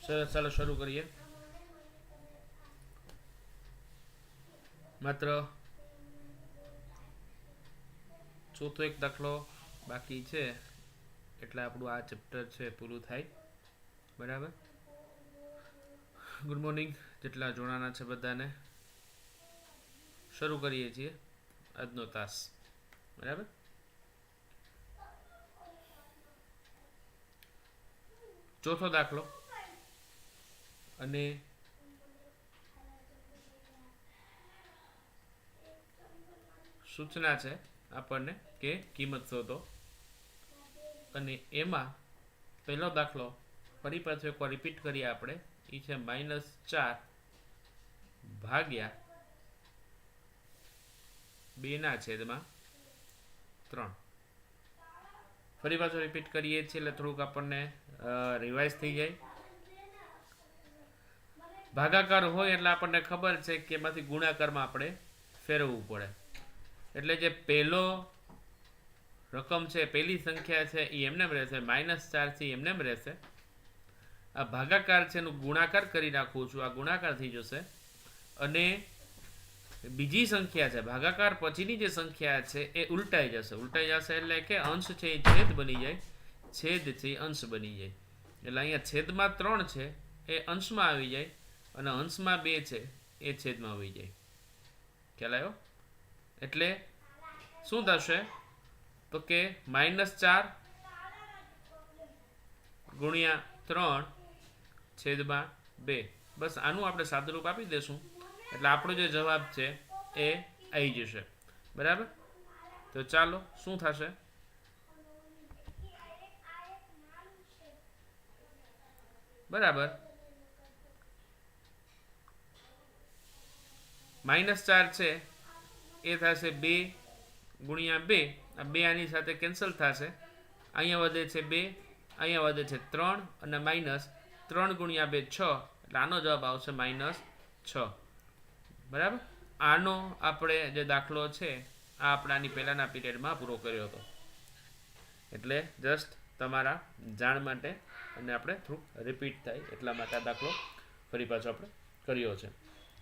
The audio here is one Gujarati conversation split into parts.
ચાલો શરૂ કરીએ. માત્ર ચોથો એક દાખલો બાકી છે એટલે આપણું આ ચેપ્ટર છે પૂરું થાય. બરાબર. ગુડ મોર્નિંગ જેટલા જોડાના છે બધાને. શરૂ કરીએ છીએ આજનો તાસ. બરાબર. ચોથો દાખલો અને સૂચના છે આપણને કે કિંમત શોધો, અને એમાં પહેલો દાખલો ફરી પાછો એકવાર રિપીટ કરીએ આપણે. એ છે -4 ભાગ્યા 2/3. ફરી પાછો રિપીટ કરીએ છીએ એટલે થોડુંક આપણને રિવાઇઝ થઈ જાય. ભાગાકાર હોય એટલે આપણને ખબર છે કે એમાંથી ગુણાકારમાં આપણે ફેરવવું પડે. એટલે જે પહેલો રકમ છે, પહેલી સંખ્યા છે એ એમને રહેશે, -4 થી એમને રહેશે. આ ભાગાકાર છે એનું ગુણાકાર કરી નાખું છું, આ ગુણાકાર થઈ જશે. અને બીજી સંખ્યા છે ભાગાકાર પછીની જે સંખ્યા છે એ ઉલટાઈ જશે. ઉલટાઈ જશે એટલે કે અંશ છે એ છેદ બની જાય, છેદ છે એ અંશ બની જાય. એટલે અહીંયા છેદમાં 3 છે એ અંશમાં આવી જાય, અને અંશમાં 2 છે એ છેદમાં આવી જાય. ખ્યાલ આવ્યો? એટલે શું થશે તો કે -4 ગુણ્યા 3 છેદમાં 2. બસ આનું આપણે સાદુરૂપ આપી દેશું એટલે આપણો જે જવાબ છે એ આવી જશે. બરાબર. તો ચાલો શું થશે? બરાબર. -4 છે એ થશે 2 ગુણ્યા 2. આ 2 આની સાથે કેન્સલ થશે. અહીંયા વધે છે 2, અહીંયા વધે છે 3, અને -3 ગુણ્યા 2 6. એટલે આનો જવાબ આવશે -6. બરાબર. આનો આપણે જે દાખલો છે આ આપણે આની પહેલાંના પીરિયડમાં પૂરો કર્યો હતો. એટલે જસ્ટ તમારા જાણ માટે, અને આપણે થોડુંક રિપીટ થાય એટલા માટે આ દાખલો ફરી પાછો આપણે કર્યો છે.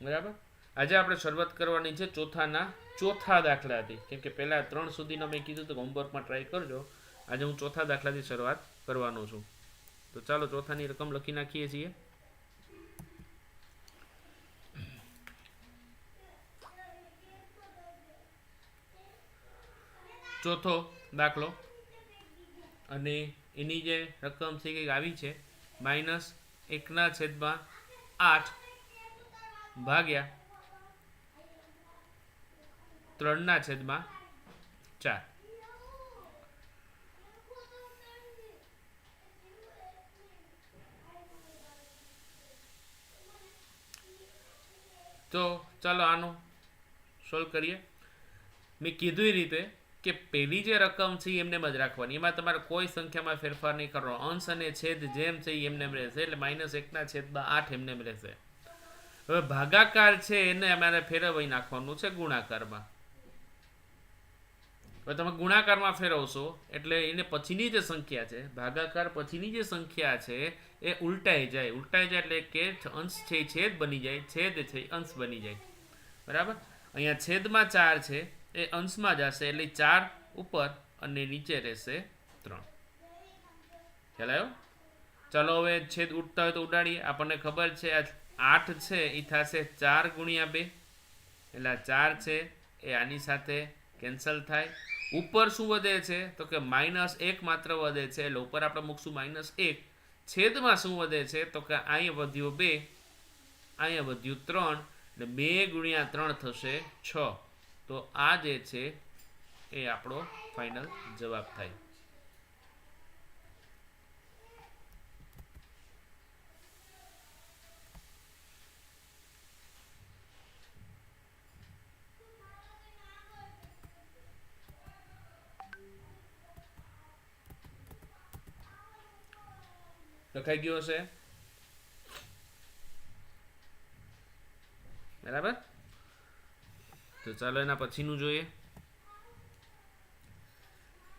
બરાબર. આજે આપણે શરૂઆત કરવાની છે ચોથા દાખલાથી, કેમ કે પહેલા 3 સુધીનો મેં કીધું તો હોમવર્કમાં ટ્રાય કરજો. આજે હું ચોથા દાખલાથી શરૂઆત કરવાનો છું. તો ચાલો ચોથાની રકમ લખી નાખીએ છીએ. ચોથો દાખલો, અને એની જે રકમ છે કંઈક આવી છે -1/8 ભાગ્યા 3/4. તો ચાલો આનો સોલ્વ કરીએ. મેં કીધું એ રીતે કે પહેલી જે રકમ છે એમને જ રાખવાની, એમાં તમારે કોઈ સંખ્યામાં ફેરફાર નહીં કરવાનો. અંશ અને છેદ જેમ છે એમને રહેશે, એટલે -1/8 એમને રહેશે. હવે ભાગાકાર છે એને અમારે ફેરવી નાખવાનું છે ગુણાકારમાં. હવે તમે ગુણાકારમાં ફેરવશો એટલે એને પછીની જે સંખ્યા છે, ભાગાકાર પછીની જે સંખ્યા છે એ ઉલટાઈ જાય. ઉલટાઈ જાય એટલે કે અંશ છે છેદ બની જાય, છેદ છે અંશ બની જાય. બરાબર. અહીંયા છેદમાં 4 છે એ અંશમાં જશે, એટલે 4 ઉપર અને નીચે રહેશે 3. ખ્યાલ આવ્યો? ચાલો હવે છેદ ઉડતા હોય તો ઉડાડીએ. આપણને ખબર છે આ 8 છે એ થશે 4 ગુણ્યા 2, એટલે 4 છે એ આની સાથે કેન્સલ થાય. ઉપર શું વધે છે તો કે -1 માત્ર વધે છે, એટલે ઉપર આપણે મૂકશું -1. છેદમાં શું વધે છે તો કે અહીંયા વધ્યું 2, અહીંયા વધ્યું 3, એટલે 2 ગુણ્યા 3 થશે 6. તો આ જે છે એ આપણો ફાઇનલ જવાબ થાય. લખાઈ ગયો હશે? બરાબર. તો ચાલો એના પછીનું જોઈએ.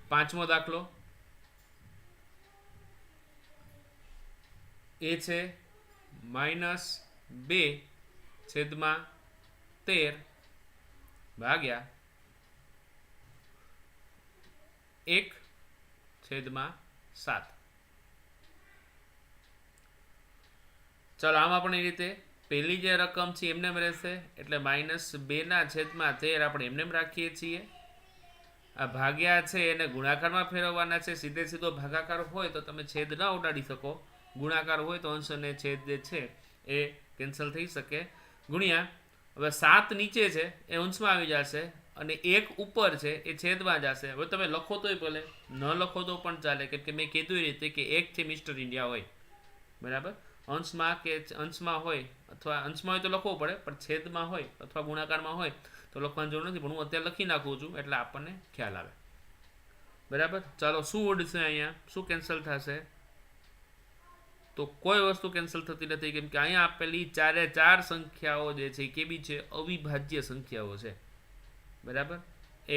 5મો દાખલો એ છે -2/13 ભાગ્યા 1/7. ચાલો આમાં પણ એ રીતે પહેલી જે રકમ છે એમને રહેશે એટલે -2/13 આપણે એમને રાખીએ છીએ. આ ભાગ્યા છે એને ગુણાકારમાં ફેરવવાના છે. સીધે સીધો ભાગાકાર હોય તો તમે છેદ ન ઉડાડી શકો, ગુણાકાર હોય તો અંશ અને છેદ જે છે એ કેન્સલ થઈ શકે. ગુણ્યા હવે 7 નીચે છે એ અંશમાં આવી જશે અને 1 ઉપર છે એ છેદમાં જશે. હવે તમે લખો તોય ભલે, ન લખો તો પણ ચાલે, કેમ કે મેં કીધું એ રીતે કે 1 છે મિસ્ટર ઇન્ડિયા હોય, બરાબર. અંશમાં કે અંશમાં હોય અથવા અંશમાં હોય તો લખવું પડે, પણ છેદમાં હોય અથવા ગુણાકારમાં હોય તો લખવાની જરૂર નથી, પણ હું અત્યારે લખી નાખું છું એટલે આપણને ખ્યાલ આવે, બરાબર. ચાલો શું ઉડશે અહીંયા, શું કેન્સલ થશે? તો કોઈ વસ્તુ કેન્સલ થતી નથી, કેમ કે અહીંયા આપેલી 4 સંખ્યાઓ જે છે એ કેવી છે? અવિભાજ્ય સંખ્યાઓ છે, બરાબર.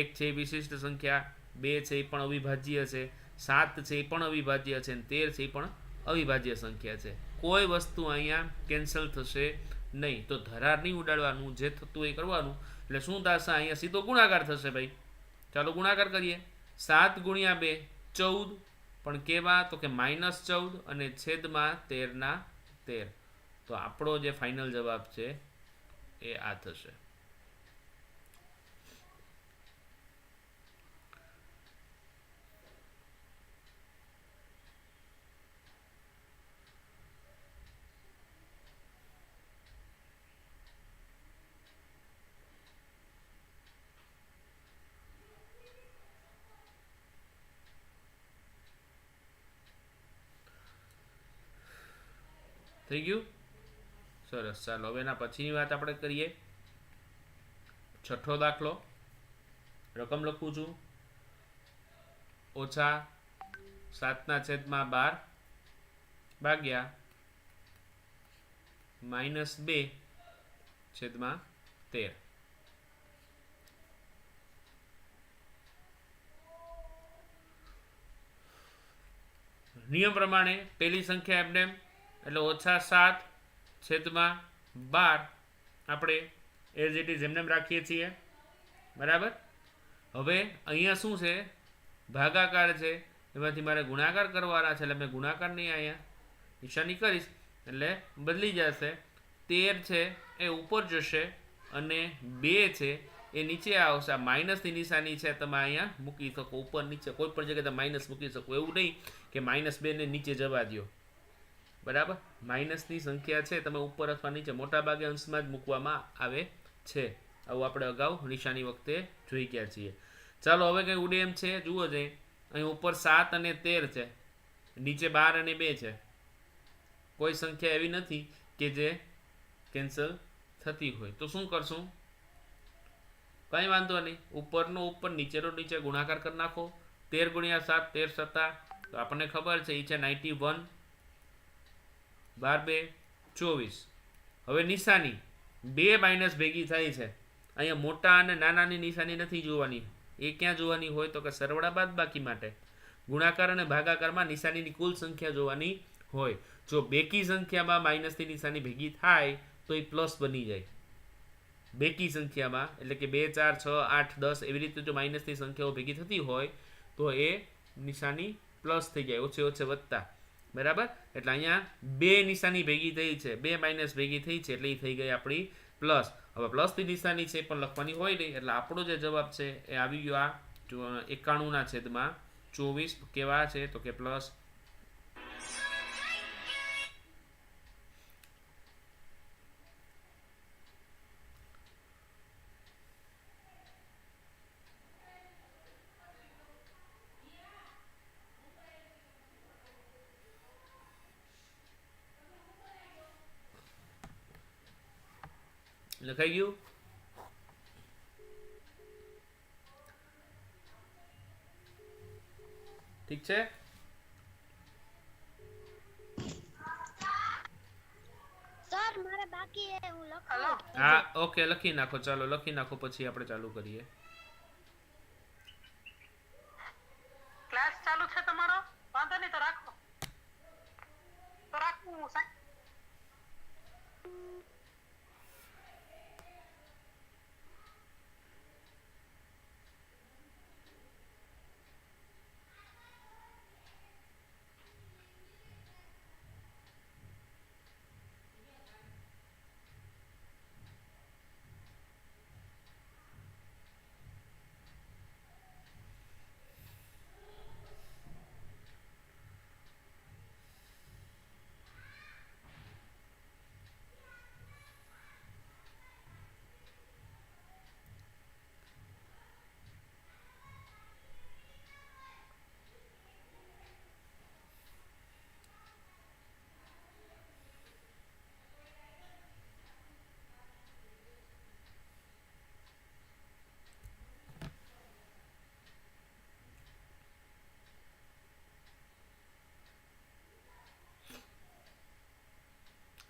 1 છે એ વિશિષ્ટ સંખ્યા, 2 છે એ પણ અવિભાજ્ય છે, 7 છે એ પણ અવિભાજ્ય છે અને 13 છે એ પણ અવિભાજ્ય સંખ્યા છે. કોઈ વસ્તુ અહીંયા કેન્સલ થશે નહીં. તો ધરાર નહીં ઉડાડવાનું, જે થતું એ કરવાનું. એટલે શું થશે? અહીંયા સીધો ગુણાકાર થશે ભાઈ. ચાલો ગુણાકાર કરીએ. 7 × 2 14, પણ કેવા? તો કે -14 અને છેદમાં 13/13. તો આપણો જે ફાઇનલ જવાબ છે એ આ થશે. થઈ ગયું? સરસ. ચાલો હવે એના પછીની વાત આપણે કરીએ. 6થો દાખલો. રકમ લખું છું. -7/12 ભાગ્યા -2/13. નિયમ પ્રમાણે પહેલી સંખ્યા એમને એટલે -7/12 આપણે એઝ ઇટ ઇઝ એમને રાખીએ છીએ, બરાબર. હવે અહીંયા શું છે? ભાગાકાર છે, એમાંથી મારે ગુણાકાર કરવાના છે એટલે મેં ગુણાકારની અહીંયા નિશાની કરીશ એટલે બદલી જશે. 13 છે એ ઉપર જશે અને 2 છે એ નીચે આવશે. આ માઇનસની નિશાની છે તમે અહીંયા મૂકી શકો, ઉપર નીચે કોઈ પણ જગ્યાએ માઇનસ મૂકી શકો, એવું નહીં કે -2 ને નીચે જવા દો, બરાબર. માઇનસની સંખ્યા છે તમે ઉપર અથવા નીચે મોટાભાગે અંશમાં જ મૂકવામાં આવે છે. આવું આપણે અગાઉ નિશાની વખતે જોઈ ગયા છીએ. ચાલો હવે કંઈ ઉડે એમ છે, જુઓ જઈ. અહીં ઉપર 7 અને 13 છે, નીચે 12 અને 2 છે. કોઈ સંખ્યા એવી નથી કે જે કેન્સલ થતી હોય. તો શું કરશું? કંઈ વાંધો નહીં, ઉપરનો ઉપર નીચેનો નીચે ગુણાકાર કરી નાખો. 13 × 7 13 7. તો આપણને ખબર છે એ છે 91. 12 2 24. હવે નિશાની 2 માઇનસ ભેગી થાય છે. અહીંયા મોટા અને નાનાની નિશાની નથી જોવાની. એ ક્યાં જોવાની હોય? તો કે સરવાળા બાદબાકી માટે. ગુણાકાર અને ભાગાકારમાં નિશાનીની કુલ સંખ્યા જોવાની હોય. જો બેકી સંખ્યામાં માઇનસની નિશાની ભેગી થાય તો એ પ્લસ બની જાય. બેકી સંખ્યામાં એટલે કે 2 4 6 8 10 એવી રીતે જો માઇનસની સંખ્યાઓ ભેગી થતી હોય તો એ નિશાની પ્લસ થઈ જાય, ઓછે ઓછે વધતા, બરાબર. એટલે અહીંયા 2 નિશાની ભેગી થઈ છે, 2 માઇનસ ભેગી થઈ છે એટલે એ થઈ ગઈ આપણી પ્લસ. હવે પ્લસની નિશાની છે પણ લખવાની હોય નહીં, એટલે આપણો જે જવાબ છે એ આવી ગયો આ 91/24. કેવા છે? તો કે પ્લસ. લખાઈ ગયું? ઠીક છે. સર મારે બાકી હે, હું લખું. હા ઓકે, લખી નાખો. ચાલો લખી નાખો, પછી આપણે ચાલુ કરીએ. ક્લાસ ચાલુ છે તમારો? વાંધો નહીં તો રાખો. તો રાખું હું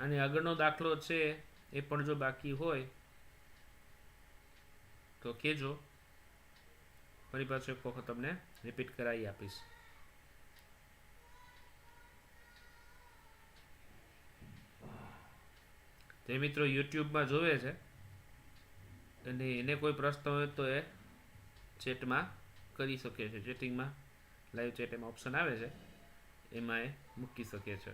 અને આગળનો દાખલો છે એ પણ જો બાકી હોય તો કહેજો, ફરી પાછું એક વખત તમને રિપીટ કરાવી આપીશ. જે મિત્રો યુટ્યુબમાં જોવે છે અને એને કોઈ પ્રશ્ન હોય તો એ ચેટમાં કરી શકે છે. ચેટિંગમાં લાઈવ ચેટ એમાં ઓપ્શન આવે છે, એમાં એ મૂકી શકે છે.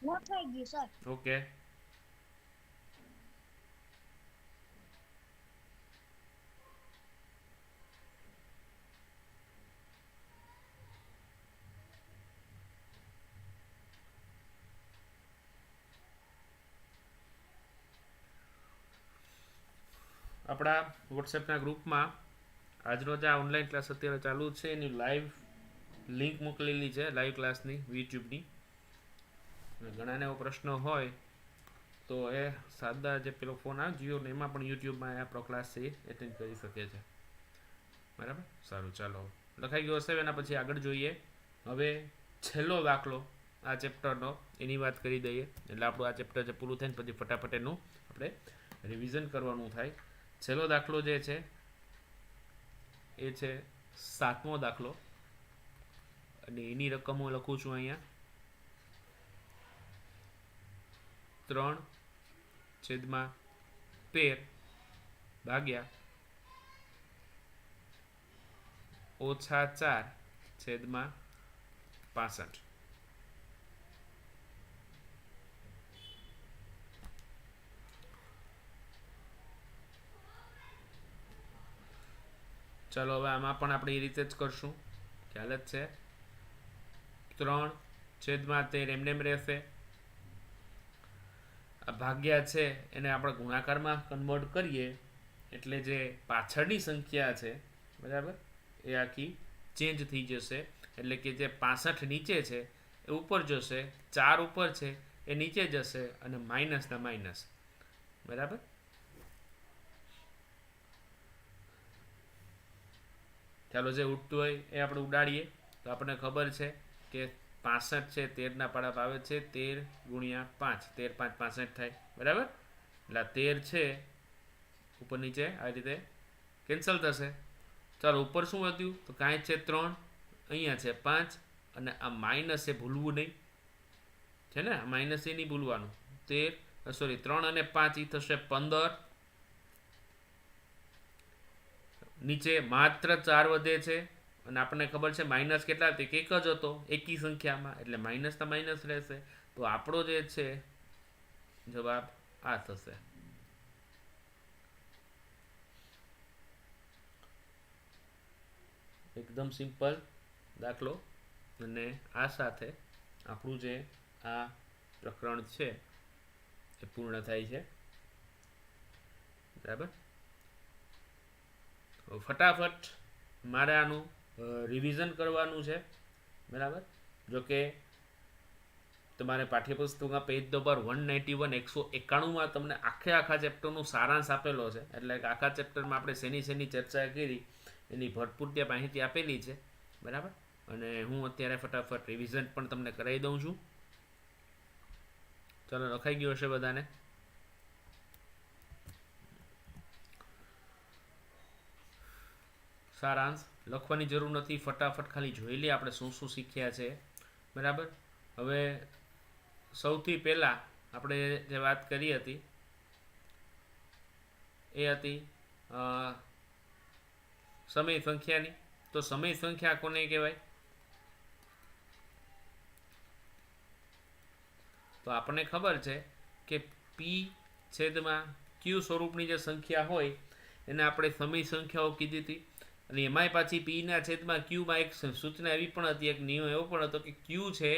લખાઈ ગયું સર. ઓકે, આપણા વોટ્સએપના ગ્રુપમાં આજનો જે આ ઓનલાઈન ક્લાસ અત્યારે ચાલુ છે એની લાઈવ લિંક મોકલેલી છે, લાઈવ ક્લાસની યુટ્યુબની. ઘણાને એવો પ્રશ્ન હોય તો એ સાદા જે પેલો ફોન આવે જીઓ ને એમાં પણ યુટ્યુબમાં આપણો ક્લાસ છે એટેન્ડ કરી શકે છે. બરાબર, સારું, ચાલો લખાઈ ગયો હશે. એના પછી આગળ જોઈએ. હવે છેલ્લો દાખલો આ ચેપ્ટરનો એની વાત કરી દઈએ એટલે આપણું આ ચેપ્ટર જે પૂરું થાય ને પછી ફટાફટ એનું આપણે રિવિઝન કરવાનું થાય. છેલ્લો દાખલો જે છે એ છે 7મો દાખલો અને એની રકમ હું લખું છું અહીંયા 3/13 ભાગ્યા -4/65. ચાલો હવે આમાં પણ આપણે એ રીતે જ કરશું, ખ્યાલ જ છે. 3/13 એમને એમ રહેશે. આ ભાગ્યા છે એને આપણે ગુણાકારમાં કન્વર્ટ કરીએ એટલે જે પાછળની સંખ્યા છે બરાબર એ આખી ચેન્જ થઈ જશે. એટલે કે જે 65 નીચે છે એ ઉપર જશે, 4 ઉપર છે એ નીચે જશે અને માઇનસના માઇનસ. બરાબર, ચાલો જે ઉડતું હોય એ આપણે ઉડાડીએ તો આપણને ખબર છે કે 65 છે 13ના પાડા આવે છે 13 × 5, 13 5 65 થાય. બરાબર, એટલે 13 છે ઉપર નીચે આ રીતે કેન્સલ થશે. ચાલો ઉપર શું વધ્યું તો કાંઈ છે 3, અહીંયા છે 5 અને આ માઇનસ એ ભૂલવું નહીં છે ને, આ માઇનસ એ નહીં ભૂલવાનું. 3 અને 5 એ થશે 15. નીચે માત્ર 4 વધે છે અને આપણને ખબર છે માઇનસ કેટલા હતી કે એક જ હતો એકી સંખ્યામાં એટલે માઇનસના માઇનસ રહેશે. તો આપણો જે છે જવાબ આ થશે. એકદમ સિમ્પલ દાખલો અને આ સાથે આપણું જે આ પ્રકરણ છે એ પૂર્ણ થાય છે. બરાબર, ફટાફટ મારે આનું રિવિઝન કરવાનું છે. બરાબર, જોકે તમારે પાઠ્યપુસ્તકમાં પેજ નંબર 191 191માં તમને આખા ચેપ્ટરનું સારાંશ આપેલો છે. એટલે કે આખા ચેપ્ટરમાં આપણે શેની ચર્ચા કરી એની ભરપૂર ત્યાં માહિતી આપેલી છે. બરાબર, અને હું અત્યારે ફટાફટ રિવિઝન પણ તમને કરાવી દઉં છું. ચાલો લખાઈ ગયો હશે બધાને. સારાંશ લખવાની જરૂર નથી, ફટાફટ ખાલી જોઈ લઈએ આપણે શું શું શીખ્યા છે. બરાબર, હવે સૌથી પહેલાં આપણે જે વાત કરી હતી એ હતી સમય સંખ્યાની. તો સમય સંખ્યા કોને કહેવાય? તો આપણને ખબર છે કે P/Q સ્વરૂપની જે સંખ્યા હોય એને આપણે સમય સંખ્યાઓ કીધી હતી. અને એમાંય પાછી P/Qમાં એક સૂચના એવી પણ હતી, એક નિયમ એવો પણ હતો કે Q છે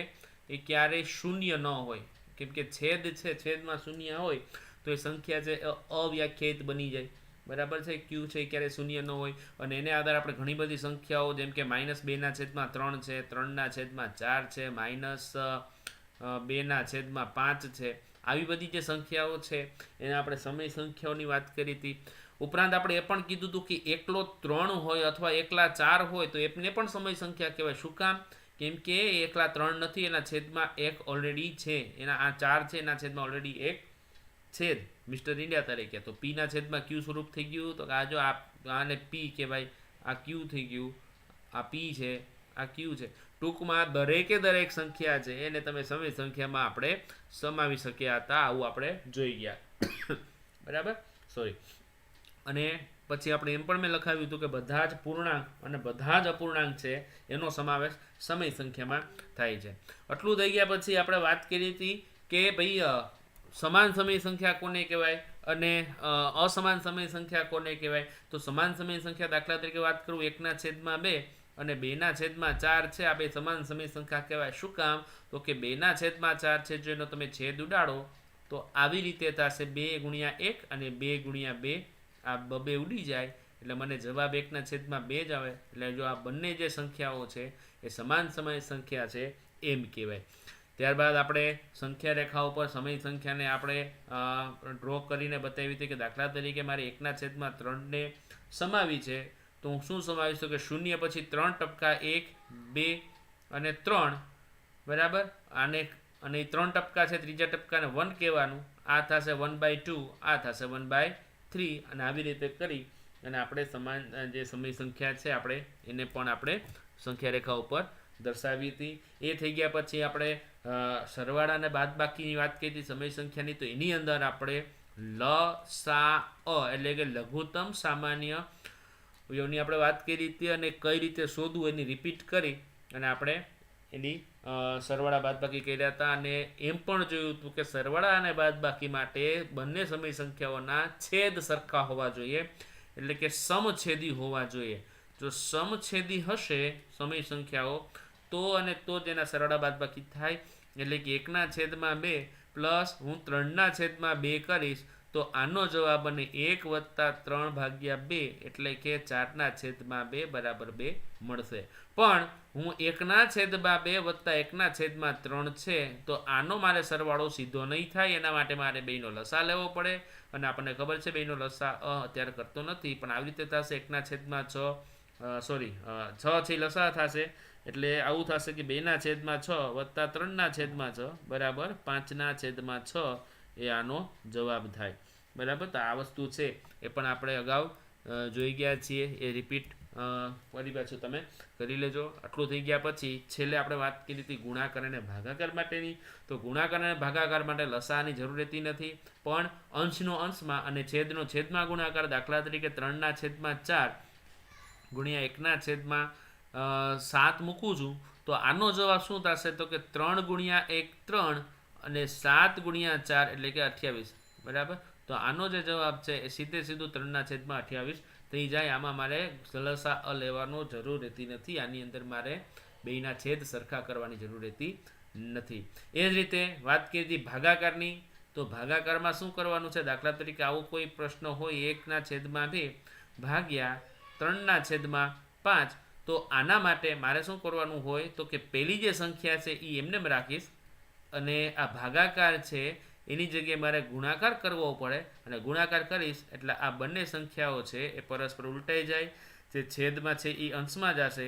એ ક્યારેય શૂન્ય ન હોય. કેમ કે છેદ છે, છેદમાં શૂન્ય હોય તો એ સંખ્યા છે અવ્યાખ્યાયિત બની જાય. બરાબર છે, Q છે એ ક્યારેય શૂન્ય ન હોય. અને એને આધારે આપણે ઘણી બધી સંખ્યાઓ જેમ કે -2/3 છે, 3/4 છે, -2/5 છે, આવી બધી જે સંખ્યાઓ છે એને આપણે સમય સંખ્યાઓની વાત કરી હતી. ઉપરાંત આપણે એ પણ કીધું હતું કે એકલો 3 હોય અથવા એકલા 4 હોય તો એમને પણ સમય સંખ્યા કહેવાય. શું કામ? કેમ કે એકલા 3 નથી, એના છેદમાં 1 ઓલરેડી છે, એના આ 4 છે એના છેદમાં ઓલરેડી 1 છે જ મિસ્ટર ઇન્ડિયા તરીકે. તો પી ના છેદમાં ક્યુ સ્વરૂપ થઈ ગયું. તો આ જો આને પી કહેવાય, આ ક્યુ થઈ ગયું, આ પી છે, આ ક્યુ છે. ટૂંકમાં દરેકે દરેક સંખ્યા છે એને તમે સમય સંખ્યામાં આપણે સમાવી શક્યા હતા. આવું આપણે જોઈ ગયા. બરાબર, સોરી. અને પછી આપણે એમ પણ મેં લખાવ્યું હતું કે બધા જ પૂર્ણાંક અને બધા જ અપૂર્ણાંક છે એનો સમાવેશ સમય સંખ્યામાં થાય છે. આટલું થઈ ગયા પછી આપણે વાત કરી હતી કે ભાઈ સમાન સમય સંખ્યા કોને કહેવાય અને અસમાન સમય સંખ્યા કોને કહેવાય. તો સમાન સમય સંખ્યા દાખલા તરીકે વાત કરું 1/2 અને 2/4 છે, આ બે સમાન સમય સંખ્યા કહેવાય. શું કામ? તો કે 2/4 છે જો એનો તમે છેદ ઉડાડો તો આવી રીતે થશે 2 × 1 અને 2 × 2, આ બબે ઉડી જાય એટલે મને જવાબ 1/2 જ આવે. એટલે જો આ બંને જે સંખ્યાઓ છે એ સમાન સમય સંખ્યા છે એમ કહેવાય. ત્યારબાદ આપણે સંખ્યા રેખા ઉપર સમય સંખ્યાને આપણે ડ્રો કરીને બતાવી હતી કે દાખલા તરીકે મારે 1/3 ને સમાવી છે. તો હું શું સમાવીશ? તો કે 0 પછી 3 ટપકા 1, 2 અને 3, બરાબર. અને 3 ટપકા છે, ત્રીજા ટપકાને 1 કહેવાનું. આ થશે 1/2, આ થશે 1/3 અને આવી રીતે કરી અને આપણે સમાન જે સમય સંખ્યા છે આપણે એને પણ આપણે સંખ્યા રેખા ઉપર દર્શાવી હતી. એ થઈ ગયા પછી આપણે સરવાળા અને બાદબાકીની વાત કરી હતી સમય સંખ્યાની. તો એની અંદર આપણે લસા એટલે કે લઘુત્તમ સામાન્ય ની આપણે વાત કરી હતી અને કઈ રીતે શોધવું એની રિપીટ કરી અને આપણે એની સરવાળા બાદબાકી કર્યા હતા. અને એમ પણ જોયું હતું કે સરવાળા અને બાદબાકી માટે બંને સમય સંખ્યાઓના છેદ સરખા હોવા જોઈએ, એટલે કે સમછેદી હોવા જોઈએ. જો સમછેદી હશે સમય સંખ્યાઓ તો જ એના સરવાળા બાદબાકી થાય. એટલે કે 1/2 પ્લસ હું 3/2 કરીશ તો આનો જવાબ અને 1 + 3/2 એટલે કે 4/2 બરાબર 2 મળશે. પણ હું 1/2 + 1/3 છે તો આનો મારે સરવાળો સીધો નહીં થાય. એના માટે મારે બેયનો લસા લેવો પડે અને આપણને ખબર છે બેયનો લસા અત્યારે કરતો નથી, પણ આવી રીતે થશે 1/6 સોરી 6 છે લસા થશે. એટલે આવું થશે કે 2/6 + 3/6 બરાબર 5/6 એ આનો જવાબ થાય. બરાબર. તો આ વસ્તુ છે એ પણ આપણે અગાઉ જોઈ ગયા છીએ. એ રિપીટ ફરી પાછું તમે કરી લેજો. આટલું થઈ ગયા પછી છેલ્લે આપણે વાત કરી હતી ગુણાકાર અને ભાગાકાર માટેની. તો ગુણાકાર અને ભાગાકાર માટે લસાની જરૂર રહેતી નથી, પણ અંશનો અંશમાં અને છેદનો છેદમાં ગુણાકાર. દાખલા તરીકે 3/4 × 1/7 મૂકું છું તો આનો જવાબ શું થશે? તો કે 3 × 1 3 અને 7 × 4 એટલે કે 28. બરાબર. તો આનો જે જવાબ છે એ સીધું 3/28 થઈ જાય. આમાં મારે લસા લેવાનો જરૂર રહેતી નથી. આની અંદર મારે બેયના છેદ સરખા કરવાની જરૂર રહેતી નથી. એ જ રીતે વાત કરી હતી ભાગાકારની. તો ભાગાકારમાં શું કરવાનું છે? દાખલા તરીકે આવો કોઈ પ્રશ્ન હોય 1/2 ભાગ્યા 3/5. તો આના માટે મારે શું કરવાનું હોય? તો કે પહેલી જે સંખ્યા છે એ એમને રાખીશ અને આ ભાગાકાર છે એની જગ્યાએ મારે ગુણાકાર કરવો પડે અને ગુણાકાર કરીશ એટલે આ બંને સંખ્યાઓ છે એ પરસ્પર ઉલટાઈ જાય. જે છેદમાં છે એ અંશમાં જશે,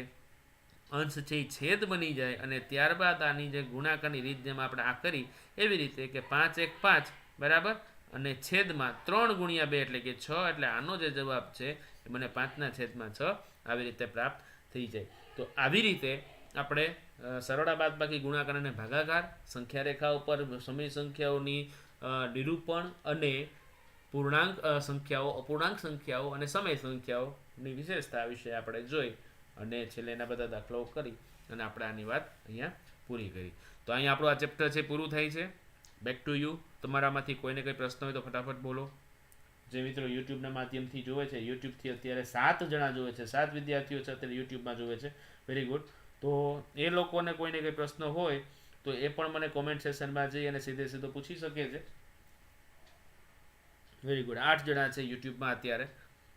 અંશ છે એ છેદ બની જાય અને ત્યારબાદ આની જે ગુણાકારની રીત જેમ આપણે આ કરી એવી રીતે કે 5 × 1 5 બરાબર અને છેદમાં 3 × 2 એટલે કે 6. એટલે આનો જે જવાબ છે એ મને 5/6 આવી રીતે પ્રાપ્ત થઈ જાય. તો આવી રીતે આપણે સરવાળા બાદબાકી ગુણાકાર અને ભાગાકાર સંખ્યા રેખા ઉપર સમય સંખ્યાઓની નિરૂપણ અને પૂર્ણાંક સંખ્યાઓ, અપૂર્ણાંક સંખ્યાઓ અને સમય સંખ્યાઓની વિશેષતા વિશે આપણે જોઈ અને છેલ્લે એના બધા દાખલાઓ કરી અને આપણે આની વાત અહીંયા પૂરી કરી. તો અહીંયા આપણું આ ચેપ્ટર છે પૂરું થાય છે. Back to you. તમારામાંથી કોઈને કંઈ પ્રશ્ન હોય તો ફટાફટ બોલો. જે મિત્રો યુટ્યુબના માધ્યમથી જોવે છે, યુટ્યુબથી અત્યારે 7 જણા જોવે છે, 7 વિદ્યાર્થીઓ છે અત્યારે યુટ્યુબમાં જોવે છે. Very good. તો એ લોકોને કોઈને કંઈ પ્રશ્ન હોય તો એ પણ મને કોમેન્ટ સેશનમાં જઈ અને સીધો પૂછી શકે છે. Very good. 8 જણા છે યુટ્યુબમાં અત્યારે.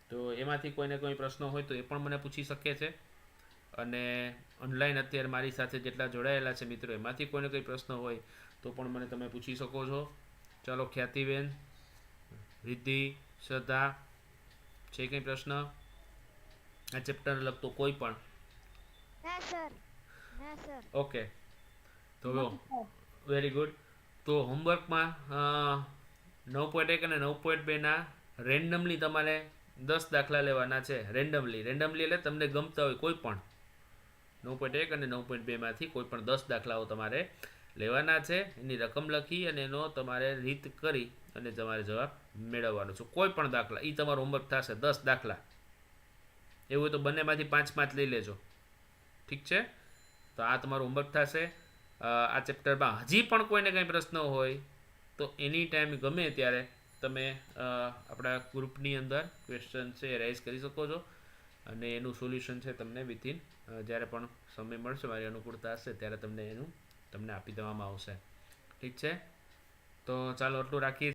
તો એમાંથી કોઈને કોઈ પ્રશ્ન હોય તો એ પણ મને પૂછી શકે છે. અને ઓનલાઈન અત્યારે મારી સાથે જેટલા જોડાયેલા છે મિત્રો એમાંથી કોઈને કોઈ પ્રશ્ન હોય તો પણ મને તમે પૂછી શકો છો. ચાલો ખ્યાતિબેન, રિદ્ધિ, શ્રદ્ધા, છે કંઈ પ્રશ્ન આ ચેપ્ટરને લગતો કોઈ પણ? હા સર. ના સર. ઓકે, તો વેરી ગુડ. તો હોમવર્કમાં 9.1 અને 9.2ના રેન્ડમલી તમારે 10 દાખલા લેવાના છે. રેન્ડમલી એટલે તમને ગમતા હોય કોઈ પણ 9.1 અને 9.2માંથી કોઈ પણ 10 દાખલાઓ તમારે લેવાના છે. એની રકમ લખી અને એનો તમારે રીત કરી અને તમારે જવાબ મેળવવાનો છે. કોઈ પણ દાખલા, એ તમારો હોમવર્ક થશે. 10 દાખલા એવું હોય તો બંનેમાંથી 5-5 લઈ લેજો. ઠીક છે? તો આ તમારું હોમવર્ક થશે. આ ચેપ્ટરમાં હજી પણ કોઈને કંઈ પ્રશ્ન હોય તો એની ટાઈમ ગમે ત્યારે તમે આપણા ગ્રુપની અંદર ક્વેશ્ચન છે એ રાઇઝ કરી શકો છો અને એનું સોલ્યુશન છે તમને વિથિન જ્યારે પણ સમય મળશે, મારી અનુકૂળતા હશે ત્યારે તમને આપી દેવામાં આવશે. ઠીક છે? તો ચાલો આટલું રાખીએ.